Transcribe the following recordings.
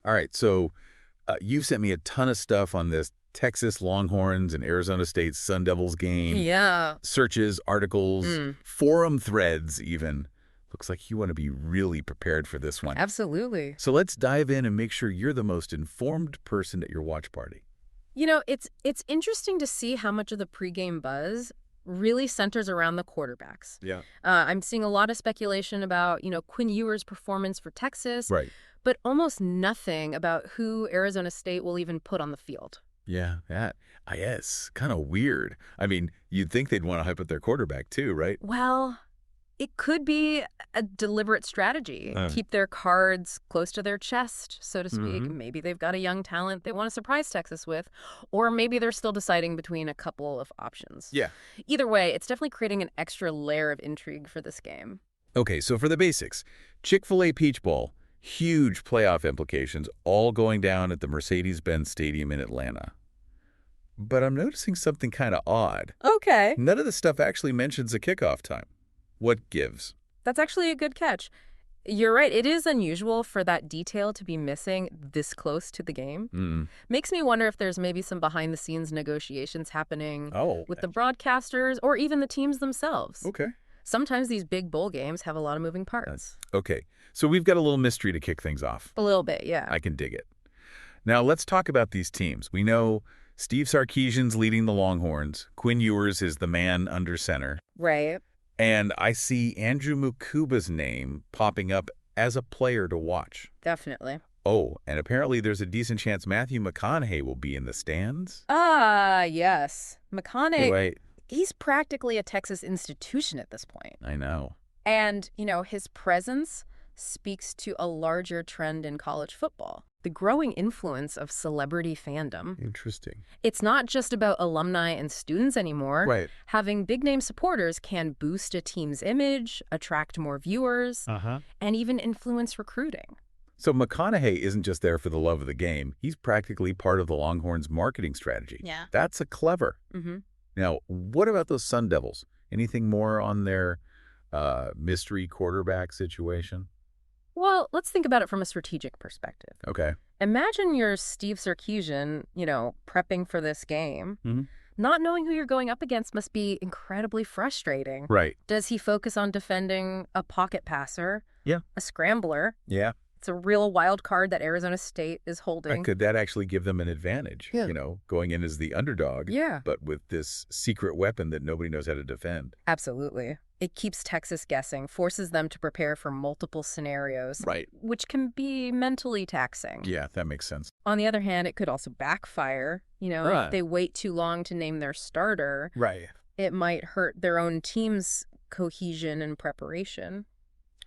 All right, so you've sent me a ton of stuff on this Texas Longhorns and Arizona State Sun Devils game. Yeah. Searches, articles, forum threads even. Looks like you want to be really prepared for this one. Absolutely. So let's dive in and make sure you're the most informed person at your watch party. You know, it's interesting to see how much of the pregame buzz really centers around the quarterbacks. Yeah. I'm seeing a lot of speculation about, Quinn Ewers' performance for Texas. Right. But almost nothing about who Arizona State will even put on the field. Yeah, yes, kind of weird. I mean, you'd think they'd want to hype up their quarterback too, right? Well, it could be a deliberate strategy. Keep their cards close to their chest, so to speak. Maybe they've got a young talent they want to surprise Texas with, or maybe they're still deciding between a couple of options. Yeah. Either way, it's definitely creating an extra layer of intrigue for this game. Okay, so for the basics, Chick-fil-A Peach Bowl, huge playoff implications, all going down at the Mercedes-Benz Stadium in Atlanta. But I'm noticing something kind of odd. Okay. None of the stuff actually mentions a kickoff time. What gives? That's actually a good catch. You're right. It is unusual for that detail to be missing this close to the game. Makes me wonder if there's maybe some behind-the-scenes negotiations happening with the broadcasters or even the teams themselves. Okay. Sometimes these big bowl games have a lot of moving parts. Okay, so we've got a little mystery to kick things off. A little bit, yeah. I can dig it. Now, let's talk about these teams. We know Steve Sarkisian's leading the Longhorns. Quinn Ewers is the man under center. Right. And I see Andrew Mukuba's name popping up as a player to watch. Definitely. Oh, and apparently there's a decent chance Matthew McConaughey will be in the stands. Yes. McConaughey, Wait. He's practically a Texas institution at this point. I know. And, his presence speaks to a larger trend in college football. The growing influence of celebrity fandom. Interesting. It's not just about alumni and students anymore. Right. Having big-name supporters can boost a team's image, attract more viewers, and even influence recruiting. So McConaughey isn't just there for the love of the game. He's practically part of the Longhorns' marketing strategy. Yeah. That's a clever. Now, what about those Sun Devils? Anything more on their mystery quarterback situation? Well, let's think about it from a strategic perspective. Okay. Imagine you're Steve Sarkisian, prepping for this game. Not knowing who you're going up against must be incredibly frustrating. Right. Does he focus on defending a pocket passer? Yeah. A scrambler? Yeah. It's a real wild card that Arizona State is holding. Could that actually give them an advantage? Yeah. Going in as the underdog. Yeah. But with this secret weapon that nobody knows how to defend. Absolutely. It keeps Texas guessing, forces them to prepare for multiple scenarios. Right. Which can be mentally taxing. Yeah, that makes sense. On the other hand, it could also backfire. If they wait too long to name their starter, Right. it might hurt their own team's cohesion and preparation.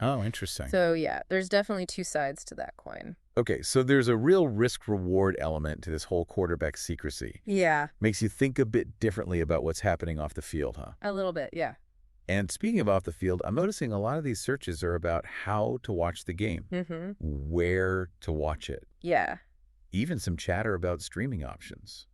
Oh, interesting. So, yeah, there's definitely two sides to that coin. Okay, so there's a real risk-reward element to this whole quarterback secrecy. Yeah. Makes you think a bit differently about what's happening off the field, huh? A little bit, yeah. And speaking of off the field, I'm noticing a lot of these searches are about how to watch the game, where to watch it. Yeah. Even some chatter about streaming options.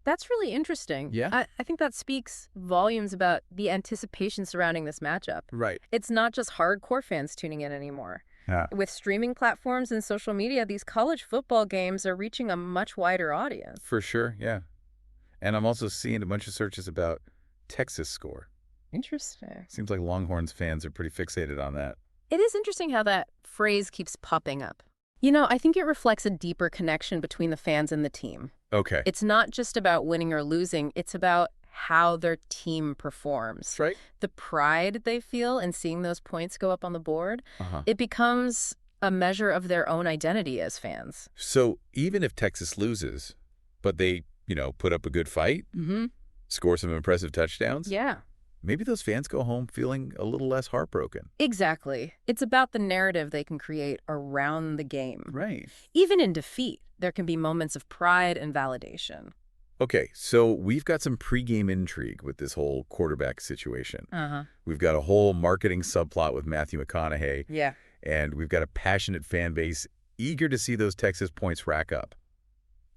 That's really interesting. Yeah. I think that speaks volumes about the anticipation surrounding this matchup. Right. It's not just hardcore fans tuning in anymore. Yeah. With streaming platforms and social media, these college football games are reaching a much wider audience. For sure, yeah. And I'm also seeing a bunch of searches about Texas score. Interesting. Seems like Longhorns fans are pretty fixated on that. It is interesting how that phrase keeps popping up. I think it reflects a deeper connection between the fans and the team. Okay. It's not just about winning or losing. It's about how their team performs. That's right. The pride they feel in seeing those points go up on the board, it becomes a measure of their own identity as fans. So even if Texas loses, but they, put up a good fight, score some impressive touchdowns, Yeah. maybe those fans go home feeling a little less heartbroken. Exactly. It's about the narrative they can create around the game. Right. Even in defeat, there can be moments of pride and validation. Okay, so we've got some pregame intrigue with this whole quarterback situation. We've got a whole marketing subplot with Matthew McConaughey. Yeah. And we've got a passionate fan base eager to see those Texas points rack up.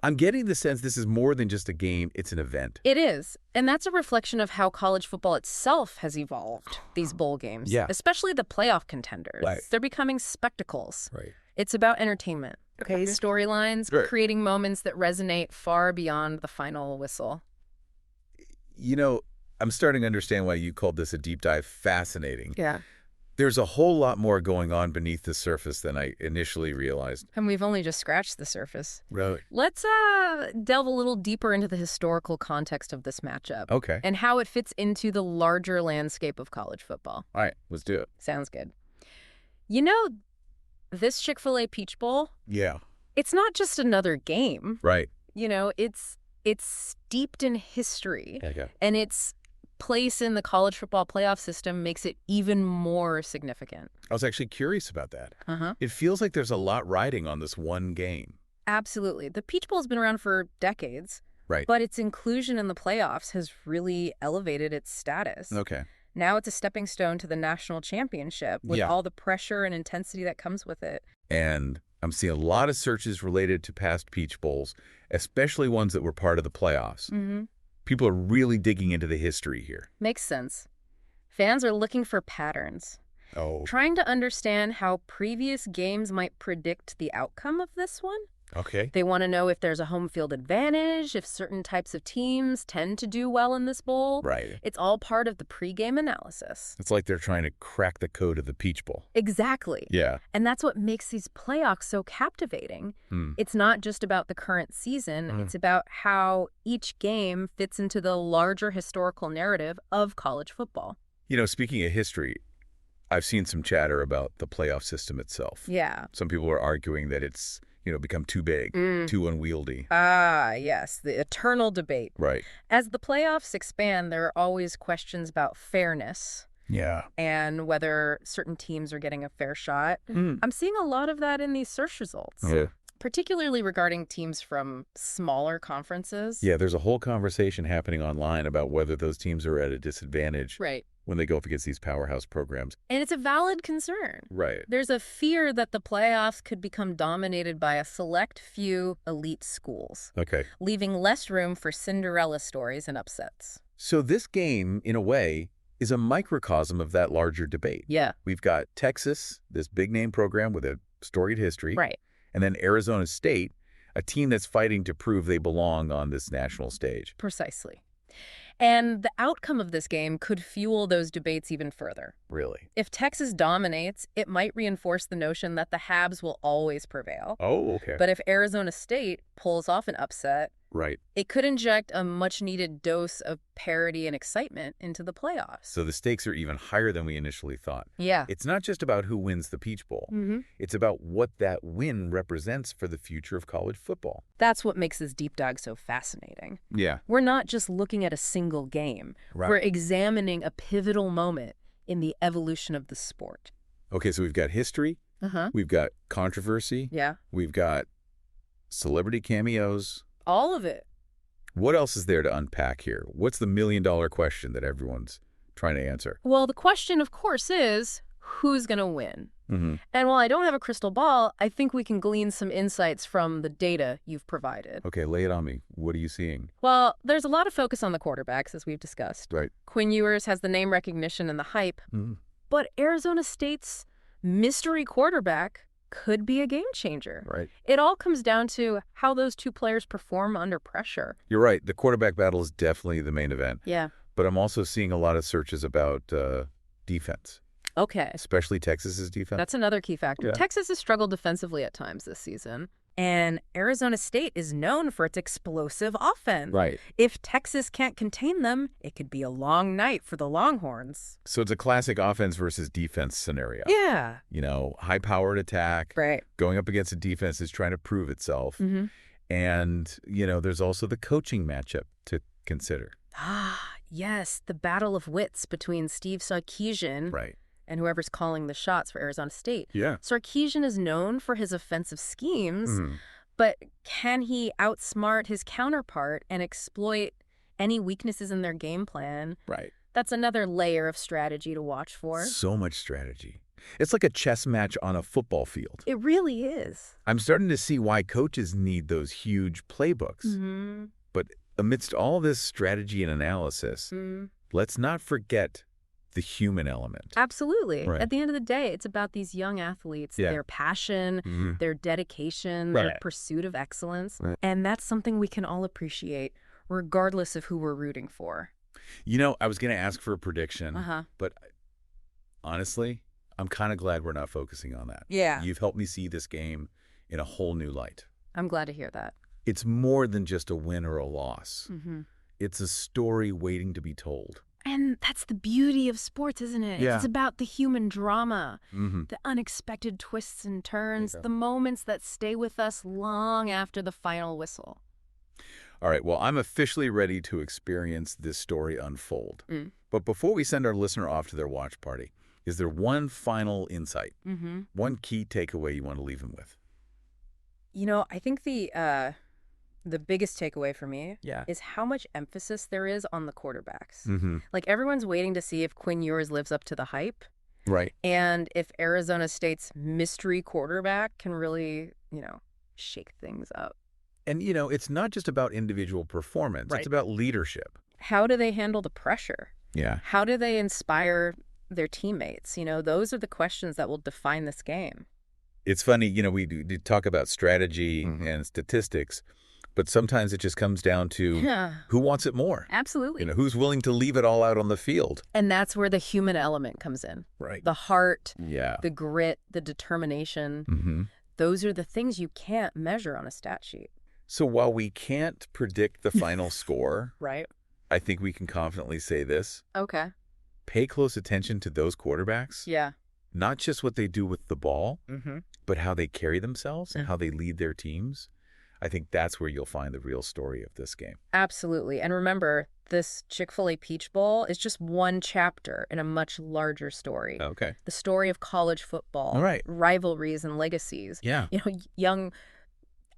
I'm getting the sense this is more than just a game, it's an event. It is. And that's a reflection of how college football itself has evolved, these bowl games. Yeah. Especially the playoff contenders. Right. They're becoming spectacles. Right. It's about entertainment. storylines, Sure. creating moments that resonate far beyond the final whistle. You know, I'm starting to understand why you called this a deep dive fascinating. Yeah. There's a whole lot more going on beneath the surface than I initially realized. And we've only just scratched the surface. Really? Let's delve a little deeper into the historical context of this matchup. Okay. And how it fits into the larger landscape of college football. All right, let's do it. Sounds good. You know, this Chick-fil-A Peach Bowl, Yeah. it's not just another game. Right. You know, it's steeped in history. Okay. And its place in the college football playoff system makes it even more significant. I was actually curious about that. Uh-huh. It feels like there's a lot riding on this one game. Absolutely. The Peach Bowl's been around for decades. Right. But its inclusion in the playoffs has really elevated its status. Okay. Now it's a stepping stone to the national championship with all the pressure and intensity that comes with it. And I'm seeing a lot of searches related to past Peach Bowls, especially ones that were part of the playoffs. Mm-hmm. People are really digging into the history here. Makes sense. Fans are looking for patterns. Oh. Trying to understand how previous games might predict the outcome of this one. Okay. They want to know if there's a home field advantage, if certain types of teams tend to do well in this bowl. Right. It's all part of the pregame analysis. It's like they're trying to crack the code of the Peach Bowl. Exactly. Yeah. And that's what makes these playoffs so captivating. It's not just about the current season. It's about how each game fits into the larger historical narrative of college football. You know, speaking of history, I've seen some chatter about the playoff system itself. Yeah. Some people are arguing that it's, become too big, too unwieldy. Ah, yes, the eternal debate. Right. As the playoffs expand, there are always questions about fairness. Yeah. And whether certain teams are getting a fair shot. I'm seeing a lot of that in these search results. Yeah. Particularly regarding teams from smaller conferences. Yeah, there's a whole conversation happening online about whether those teams are at a disadvantage when they go up against these powerhouse programs. And it's a valid concern. Right. There's a fear that the playoffs could become dominated by a select few elite schools. Okay. Leaving less room for Cinderella stories and upsets. So this game, in a way, is a microcosm of that larger debate. Yeah. We've got Texas, this big-name program with a storied history. Right. And then Arizona State, a team that's fighting to prove they belong on this national stage. Precisely. And the outcome of this game could fuel those debates even further. Really? If Texas dominates, it might reinforce the notion that the Habs will always prevail. Oh, okay. But if Arizona State pulls off an upset, right, it could inject a much-needed dose of parity and excitement into the playoffs. So the stakes are even higher than we initially thought. Yeah. It's not just about who wins the Peach Bowl. It's about what that win represents for the future of college football. That's what makes this deep dive so fascinating. Yeah. We're not just looking at a single game. Right. We're examining a pivotal moment in the evolution of the sport. Okay, so we've got history. We've got controversy. Yeah. We've got celebrity cameos. All of it. What else is there to unpack here? What's the million-dollar question that everyone's trying to answer? Well, the question, of course, is who's going to win? And while I don't have a crystal ball, I think we can glean some insights from the data you've provided. Okay, lay it on me. What are you seeing? Well, there's a lot of focus on the quarterbacks, as we've discussed. Right. Quinn Ewers has the name recognition and the hype. But Arizona State's mystery quarterback could be a game changer. Right. It all comes down to how those two players perform under pressure. You're right. The quarterback battle is definitely the main event. Yeah. But I'm also seeing a lot of searches about defense. Okay. Especially Texas's defense. That's another key factor. Yeah. Texas has struggled defensively at times this season. And Arizona State is known for its explosive offense. Right. If Texas can't contain them, it could be a long night for the Longhorns. So it's a classic offense versus defense scenario. Yeah. High-powered attack. Right. Going up against a defense that's trying to prove itself. And, there's also the coaching matchup to consider. Ah, yes. The battle of wits between Steve Sarkisian and whoever's calling the shots for Arizona State. Yeah. Sarkisian is known for his offensive schemes, but can he outsmart his counterpart and exploit any weaknesses in their game plan? Right. That's another layer of strategy to watch for. So much strategy. It's like a chess match on a football field. It really is. I'm starting to see why coaches need those huge playbooks. But amidst all this strategy and analysis, let's not forget the human element. Absolutely. Right. At the end of the day, it's about these young athletes, their passion, their dedication, their pursuit of excellence. Right. And that's something we can all appreciate, regardless of who we're rooting for. You know, I was going to ask for a prediction, but honestly, I'm kind of glad we're not focusing on that. Yeah. You've helped me see this game in a whole new light. I'm glad to hear that. It's more than just a win or a loss. It's a story waiting to be told. And that's the beauty of sports, isn't it? Yeah. It's about the human drama, the unexpected twists and turns, the moments that stay with us long after the final whistle. All right, well, I'm officially ready to experience this story unfold. But before we send our listener off to their watch party, is there one final insight, one key takeaway you want to leave them with? You know, I think the biggest takeaway for me is how much emphasis there is on the quarterbacks. Like, everyone's waiting to see if Quinn Ewers lives up to the hype. Right. And if Arizona State's mystery quarterback can really, shake things up. And, it's not just about individual performance. Right. It's about leadership. How do they handle the pressure? Yeah. How do they inspire their teammates? Those are the questions that will define this game. It's funny, we do talk about strategy and statistics, but sometimes it just comes down to who wants it more. Absolutely. Who's willing to leave it all out on the field. And that's where the human element comes in. Right. The heart, the grit, the determination. Those are the things you can't measure on a stat sheet. So while we can't predict the final score, right, I think we can confidently say this. Okay. Pay close attention to those quarterbacks. Yeah. Not just what they do with the ball, but how they carry themselves and how they lead their teams. I think that's where you'll find the real story of this game. Absolutely. And remember, this Chick-fil-A Peach Bowl is just one chapter in a much larger story. Okay. The story of college football, rivalries and legacies. Yeah. Young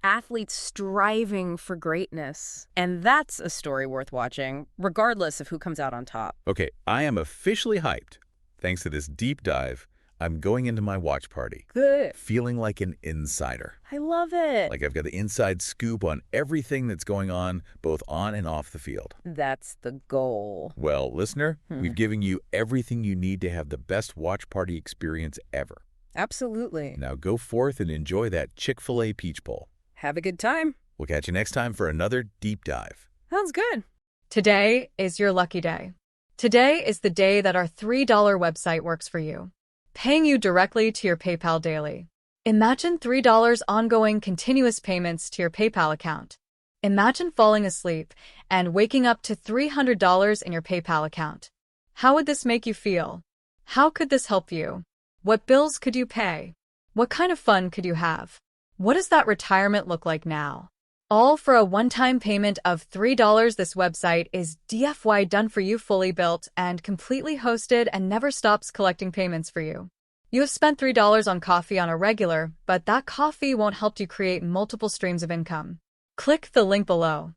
athletes striving for greatness. And that's a story worth watching, regardless of who comes out on top. Okay, I am officially hyped. Thanks to this deep dive, I'm going into my watch party. Good. Feeling like an insider. I love it. Like I've got the inside scoop on everything that's going on, both on and off the field. That's the goal. Well, listener, we've given you everything you need to have the best watch party experience ever. Absolutely. Now go forth and enjoy that Chick-fil-A Peach Bowl. Have a good time. We'll catch you next time for another deep dive. Sounds good. Today is your lucky day. Today is the day that our $3 website works for you, paying you directly to your PayPal daily. Imagine $3 ongoing continuous payments to your PayPal account. Imagine falling asleep and waking up to $300 in your PayPal account. How would this make you feel? How could this help you? What bills could you pay? What kind of fun could you have? What does that retirement look like now? All for a one-time payment of $3. This website is DFY done for you, fully built and completely hosted, and never stops collecting payments for you. You have spent $3 on coffee on a regular, but that coffee won't help you create multiple streams of income. Click the link below.